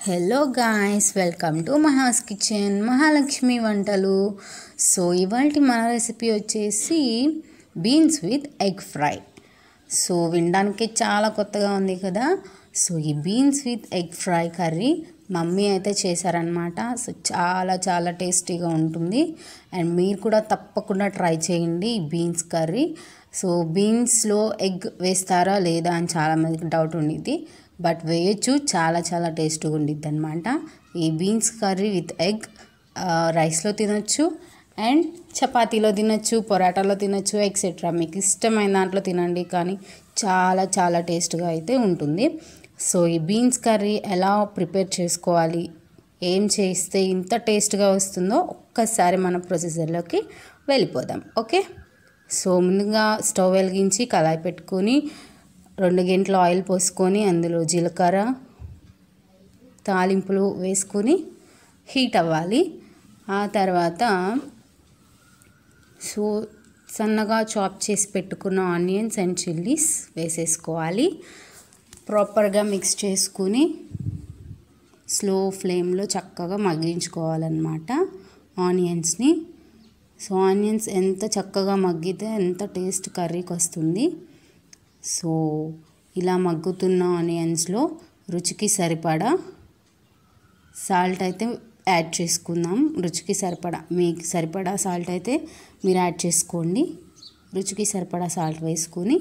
Hello guys, welcome to Maha's kitchen Mahalakshmi వంటలు. So ఇవాళ మన రెసిపీ వచ్చేసి beans with egg fry. So వినడానికి చాలా కొత్తగా ఉంది కదా. సో ఈ beans with egg fry curry mummy అయితే చేశారనమాట. సో చాలా చాలా టేస్టీగా ఉంటుంది అండ్ మీరు కూడా తప్పకుండా ట్రై చేయండి ఈ బీన్స్ కర్రీ. సో బీన్స్లో ఎగ్ వేస్తారా లేదా అని చాలామందికి డౌట్ ఉండిద్ది, బట్ వేయచ్చు, చాలా చాలా టేస్ట్గా ఉండిద్ది అనమాట. ఈ బీన్స్ కర్రీ విత్ ఎగ్ రైస్లో తినొచ్చు అండ్ చపాతీలో తినొచ్చు, పొరాటాలో తినొచ్చు, ఎక్సెట్రా మీకు ఇష్టమైన దాంట్లో తినండి, కానీ చాలా చాలా టేస్ట్గా అయితే ఉంటుంది. సో ఈ బీన్స్ కర్రీ ఎలా ప్రిపేర్ చేసుకోవాలి, ఏం చేస్తే ఇంత టేస్ట్గా వస్తుందో ఒక్కసారి మన ప్రొసీజర్లోకి వెళ్ళిపోదాం. ఓకే, సో ముందుగా స్టవ్ వెలిగించి కళాయి పెట్టుకొని 2 గంటల ఆయిల్ పోసుకొని అందులో జీలకర్ర తాలింపులు వేసుకొని హీట్ అవ్వాలి. ఆ తర్వాత సో సన్నగా చాప్ చేసి పెట్టుకున్న ఆనియన్స్ అండ్ చిల్లీస్ వేసేసుకోవాలి. ప్రాపర్గా మిక్స్ చేసుకుని స్లో ఫ్లేమ్లో చక్కగా మగ్గించుకోవాలన్నమాట ఆనియన్స్ని. సో ఆనియన్స్ ఎంత చక్కగా మగ్గితే ఎంత టేస్ట్ కర్రీకి వస్తుంది. సో ఇలా మగ్గుతున్న ఆనియన్స్లో రుచికి సరిపడా సాల్ట్ అయితే యాడ్ చేసుకుందాం. రుచికి సరిపడా, మీకు సరిపడా సాల్ట్ అయితే మీరు యాడ్ చేసుకోండి. రుచికి సరిపడా సాల్ట్ వేసుకొని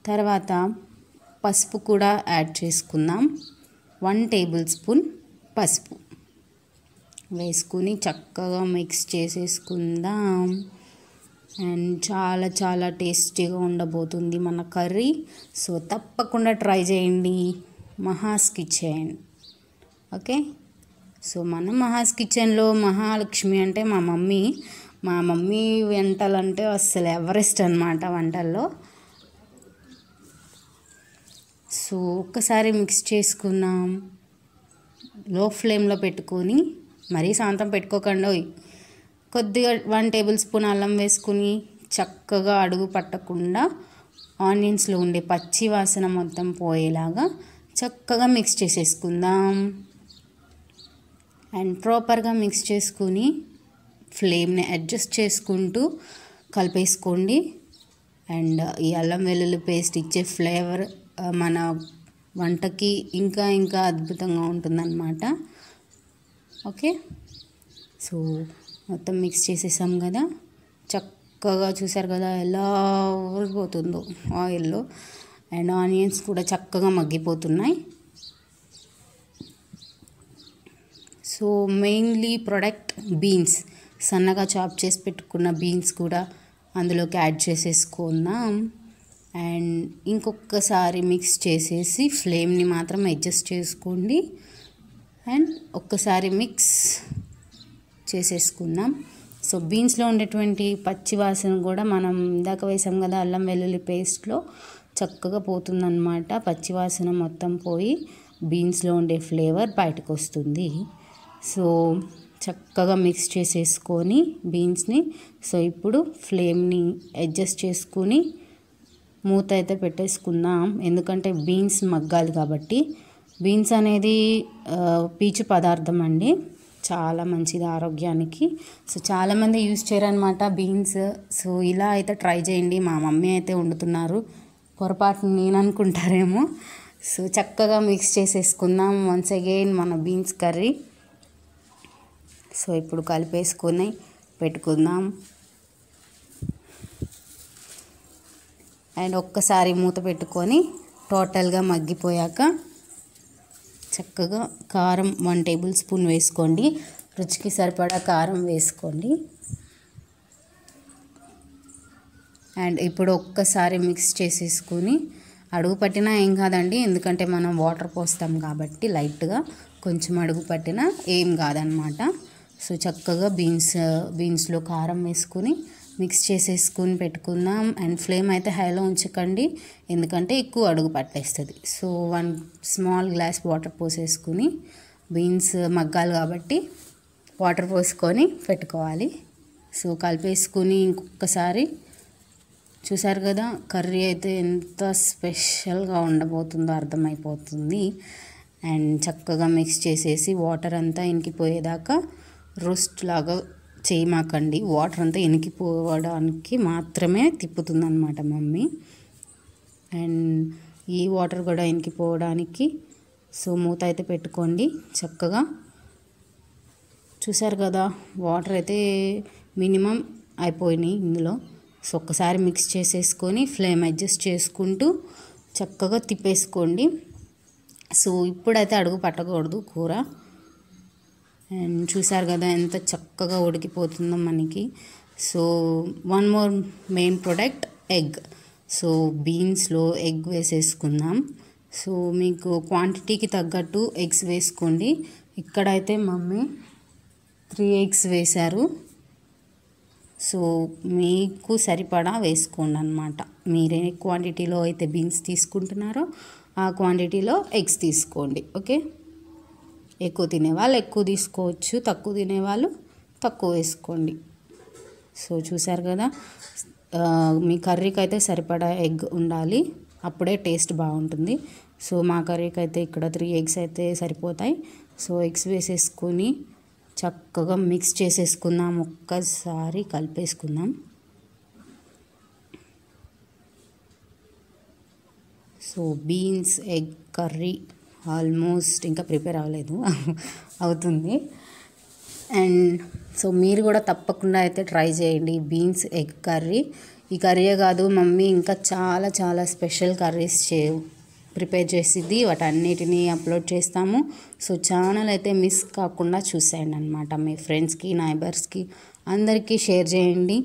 తర్వాత పసుపు కూడా యాడ్ చేసుకుందాం. 1 టేబుల్ స్పూన్ పసుపు వేసుకుని చక్కగా మిక్స్ చేసేసుకుందాం. అండ్ చాలా చాలా టేస్టీగా ఉండబోతుంది మన కర్రీ. సో తప్పకుండా ట్రై చేయండి మహాస్ కిచెన్. ఓకే, సో మన మహాస్ కిచెన్లో మహాలక్ష్మి అంటే మా మమ్మీ వంటలు అంటే అస్సలు ఎవరెస్ట్ అనమాట వంటల్లో. సో ఒక్కసారి మిక్స్ చేసుకున్నాం. లో ఫ్లేమ్లో పెట్టుకొని, మరీ శాంతం పెట్టుకోకుండా, కొద్దిగా 1 టేబుల్ స్పూన్ అల్లం వేసుకుని చక్కగా అడుగు పట్టకుండా ఆనియన్స్లో ఉండే పచ్చి వాసన మొత్తం పోయేలాగా చక్కగా మిక్స్ చేసేసుకుందాం. అండ్ ప్రాపర్గా మిక్స్ చేసుకుని ఫ్లేమ్ని అడ్జస్ట్ చేసుకుంటూ కలిపేసుకోండి. అండ్ ఈ అల్లం వెల్లుల్లి పేస్ట్ ఇచ్చే ఫ్లేవర్ మన వంటకి ఇంకా ఇంకా అద్భుతంగా ఉంటుందన్నమాట. ఓకే, సో మొత్తం మిక్స్ చేసేసాం కదా. చక్కగా చూసారు కదా ఎలా ఊరిపోతుందో ఆయిల్లో. అండ్ ఆనియన్స్ కూడా చక్కగా మగ్గిపోతున్నాయి. సో మెయిన్లీ ప్రొడక్ట్ బీన్స్, సన్నగా చాప్ చేసి పెట్టుకున్న బీన్స్ కూడా అందులోకి యాడ్ చేసేసుకుందాం. అండ్ ఇంకొకసారి మిక్స్ చేసేసి ఫ్లేమ్ని మాత్రం అడ్జస్ట్ చేసుకోండి. అండ్ ఒక్కసారి మిక్స్ చేసేసుకుందాం. సో బీన్స్లో ఉండేటువంటి పచ్చి వాసన కూడా మనం ఇందాక వేసాం కదా అల్లం వెల్లుల్లి పేస్ట్లో చక్కగా పోతుందన్నమాట. పచ్చి వాసన మొత్తం పోయి బీన్స్లో ఉండే ఫ్లేవర్ బయటకు వస్తుంది. సో చక్కగా మిక్స్ చేసేసుకొని బీన్స్ని, సో ఇప్పుడు ఫ్లేమ్ని అడ్జస్ట్ చేసుకుని మూత అయితే పెట్టేసుకుందాం. ఎందుకంటే బీన్స్ మగ్గాలి కాబట్టి. బీన్స్ అనేది పీచు పదార్థం అండి, చాలా మంచిది ఆరోగ్యానికి. సో చాలామంది యూజ్ చేయరనమాట బీన్స్. సో ఇలా అయితే ట్రై చేయండి. మా మమ్మీ అయితే వండుతున్నారు, పొరపాటు నేను అనుకుంటారేమో. సో చక్కగా మిక్స్ చేసేసుకుందాం వన్స్ అగైన్ మన బీన్స్ కర్రీ. సో ఇప్పుడు కలిపేసుకొని పెట్టుకుందాం. అండ్ ఒక్కసారి మూత పెట్టుకొని టోటల్గా మగ్గిపోయాక చక్కగా కారం 1 టేబుల్ స్పూన్ వేసుకోండి. రుచికి సరిపడా కారం వేసుకోండి. అండ్ ఇప్పుడు ఒక్కసారి మిక్స్ చేసేసుకుని, అడుగు పట్టినా ఏం కాదండి, ఎందుకంటే మనం వాటర్ పోస్తాం కాబట్టి లైట్గా కొంచెం అడుగు పట్టినా ఏం కాదనమాట. సో చక్కగా బీన్స్లో కారం వేసుకుని మిక్స్ చేసేసుకుని పెట్టుకుందాం. అండ్ ఫ్లేమ్ అయితే హైలో ఉంచకండి, ఎందుకంటే ఎక్కువ అడుగు పట్టేస్తుంది. సో 1 స్మాల్ గ్లాస్ వాటర్ పోసేసుకుని, బీన్స్ మగ్గాలి కాబట్టి వాటర్ పోసుకొని పెట్టుకోవాలి. సో కలిపేసుకుని ఇంకొకసారి చూసారు కదా కర్రీ అయితే ఎంత స్పెషల్గా ఉండబోతుందో అర్థమైపోతుంది. అండ్ చక్కగా మిక్స్ చేసేసి వాటర్ అంతా ఇనికిపోయేదాకా రోస్ట్ లాగా చేయమాకండి. వాటర్ అంతా ఇనికిపోవడానికి మాత్రమే తిప్పుతుందన్నమాట మమ్మీ. అండ్ ఈ వాటర్ కూడా ఇనికిపోవడానికి సో మూత అయితే పెట్టుకోండి చక్కగా. చూసారు కదా వాటర్ అయితే మినిమం అయిపోయినాయి ఇందులో. సో ఒక్కసారి మిక్స్ చేసేసుకొని ఫ్లేమ్ అడ్జస్ట్ చేసుకుంటూ చక్కగా తిప్పేసుకోండి. సో ఇప్పుడైతే అడుగు పట్టకూడదు కూర. అండ్ చూసారు కదా ఎంత చక్కగా ఉడికిపోతుందో మనకి. So one more main product egg. So బీన్స్లో ఎగ్ వేసేసుకుందాం. సో మీకు క్వాంటిటీకి తగ్గట్టు ఎగ్స్ వేసుకోండి. ఇక్కడైతే మమ్మీ 3 eggs వేశారు. సో మీకు సరిపడా వేసుకోండి అన్నమాట. మీరే క్వాంటిటీలో అయితే బీన్స్ తీసుకుంటున్నారో ఆ క్వాంటిటీలో ఎగ్స్ తీసుకోండి. ఓకే, ఎక్కువ తినేవాళ్ళు ఎక్కువ తీసుకోవచ్చు, తక్కువ తినేవాళ్ళు తక్కువ వేసుకోండి. సో చూసారు కదా మీ కర్రీకి అయితే సరిపడా ఎగ్ ఉండాలి, అప్పుడే టేస్ట్ బాగుంటుంది. సో మా కర్రీకి అయితే ఇక్కడ 3 eggs అయితే సరిపోతాయి. సో ఎగ్స్ వేసేసుకొని చక్కగా మిక్స్ చేసేసుకుందాం, ఒక్కసారి కలిపేసుకుందాం. So beans egg curry almost ఇంకా ప్రిపేర్ అవ్వలేదు, అవుతుంది. అండ్ సో మీరు కూడా తప్పకుండా అయితే ట్రై చేయండి బీన్స్ ఎగ్ కర్రీ. ఈ కర్రీయే కాదు మమ్మీ ఇంకా చాలా చాలా స్పెషల్ కర్రీస్ ప్రిపేర్ చేసిద్ది, వాటన్నిటిని అప్లోడ్ చేస్తాము. సో ఛానల్ అయితే మిస్ కాకుండా చూసేయండి అనమాట. మీ ఫ్రెండ్స్కి నైబర్స్కి అందరికీ షేర్ చేయండి.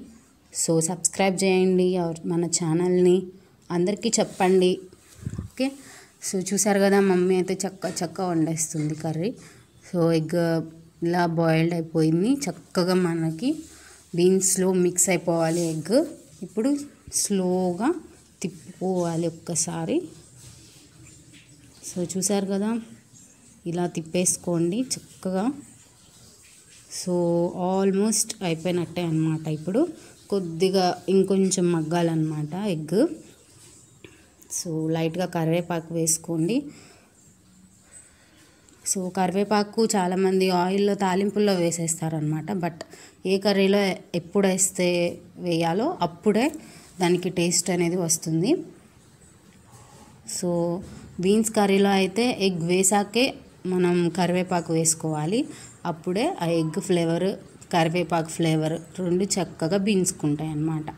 సో సబ్స్క్రైబ్ చేయండి మన ఛానల్ని, అందరికీ చెప్పండి. ఓకే, సో చూసారు కదా మమ్మీ అయితే చక్కగా వండేస్తుంది కర్రీ. సో ఎగ్ ఇలా బాయిల్డ్ అయిపోయింది, చక్కగా మనకి బీన్స్లో మిక్స్ అయిపోవాలి ఎగ్. ఇప్పుడు స్లోగా తిప్పుకోవాలి ఒక్కసారి. సో చూసారు కదా ఇలా తిప్పేసుకోండి చక్కగా. సో ఆల్మోస్ట్ అయిపోయినట్టే అన్నమాట. ఇప్పుడు కొద్దిగా ఇంకొంచెం మగ్గాలన్నమాట ఎగ్. సో లైట్గా కరివేపాకు వేసుకోండి. సో కరివేపాకు చాలామంది ఆయిల్లో తాలింపుల్లో వేసేస్తారనమాట. బట్ ఏ కర్రీలో ఎప్పుడు వేయాలో అప్పుడే దానికి టేస్ట్ అనేది వస్తుంది. సో బీన్స్ కర్రీలో అయితే ఎగ్ వేసాకే మనం కరివేపాకు వేసుకోవాలి, అప్పుడే ఆ ఎగ్ ఫ్లేవర్ కరివేపాకు ఫ్లేవర్ రెండు చక్కగా బీన్స్కుంటాయి అన్నమాట.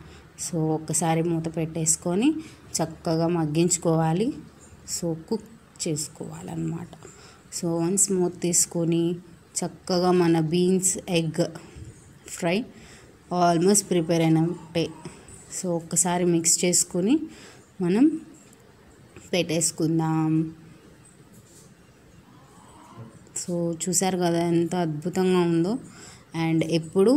సో ఒక్కసారి మూత పెట్టేసుకొని చక్కగా మగ్గించుకోవాలి. సో కుక్ చేసుకోవాలన్నమాట. సో వన్స్ మూత తీసుకొని చక్కగా మన beans egg fry almost prepare అయినట్టే. సో ఒక్కసారి మిక్స్ చేసుకొని మనం పెట్టేసుకుందాం. సో చూసారు కదా ఎంత అద్భుతంగా ఉందో. అండ్ ఎప్పుడు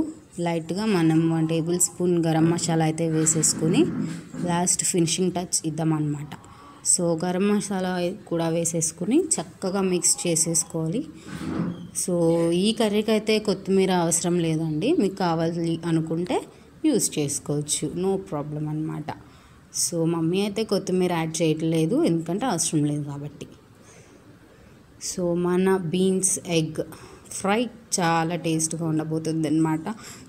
లైట్గా మనం 1 tablespoon గరం మసాలా అయితే వేసేసుకొని లాస్ట్ ఫినిషింగ్ టచ్ ఇద్దామన్నమాట. సో గరం మసాలా కూడా వేసేసుకొని చక్కగా మిక్స్ చేసేసుకోవాలి. సో ఈ కర్రీకి అయితే కొత్తిమీర అవసరం లేదండి, మీకు కావాలి అనుకుంటే యూస్ చేసుకోవచ్చు, నో ప్రాబ్లం అన్నమాట. సో మమ్మీ అయితే కొత్తిమీర యాడ్ చేయట్లేదు, ఎందుకంటే అవసరం లేదు కాబట్టి. సో మన బీన్స్ ఎగ్ ఫ్రై చాలా టేస్ట్గా ఉండబోతుంది అన్నమాట.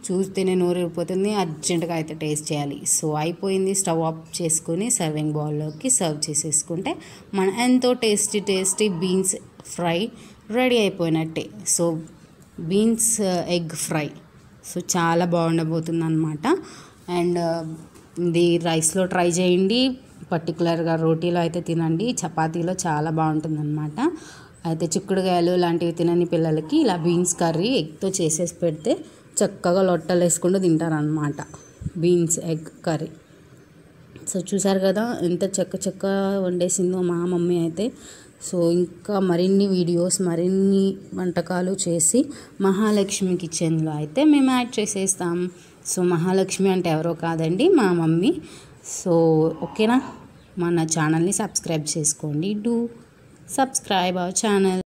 చూస్తేనే నోరూరిపోతుంది, అర్జెంటుగా అయితే టేస్ట్ చేయాలి. సో అయిపోయింది, స్టవ్ ఆఫ్ చేసుకొని సర్వింగ్ బౌల్లోకి సర్వ్ చేసేసుకుంటే మన ఎంతో టేస్టీ బీన్స్ ఫ్రై రెడీ అయిపోయినట్టే. So beans egg fry so చాలా బాగుండబోతుంది అన్నమాట. అండ్ ఇది రైస్లో ట్రై చేయండి, పర్టికులర్గా రోటీలో అయితే తినండి, చపాతీలో చాలా బాగుంటుంది అన్నమాట. అయితే చిక్కుడుకాయలు లాంటివి తినని పిల్లలకి ఇలా బీన్స్ కర్రీ ఎగ్తో చేసేసి పెడితే చక్కగా లొట్టలు వేసుకుంటూ తింటారనమాట బీన్స్ ఎగ్ కర్రీ. సో చూసారు కదా ఎంత చక్క వండేసిందో మా మమ్మీ అయితే. సో ఇంకా మరిన్ని వీడియోస్ మరిన్ని వంటకాలు చేసి మహాలక్ష్మి కిచెన్లో అయితే మేము యాడ్ చేసేస్తాం. సో మహాలక్ష్మి అంటే ఎవరో కాదండి, మా మమ్మీ. సో ఓకేనా, మన ఛానల్ని సబ్స్క్రైబ్ చేసుకోండి. Do subscribe our channel.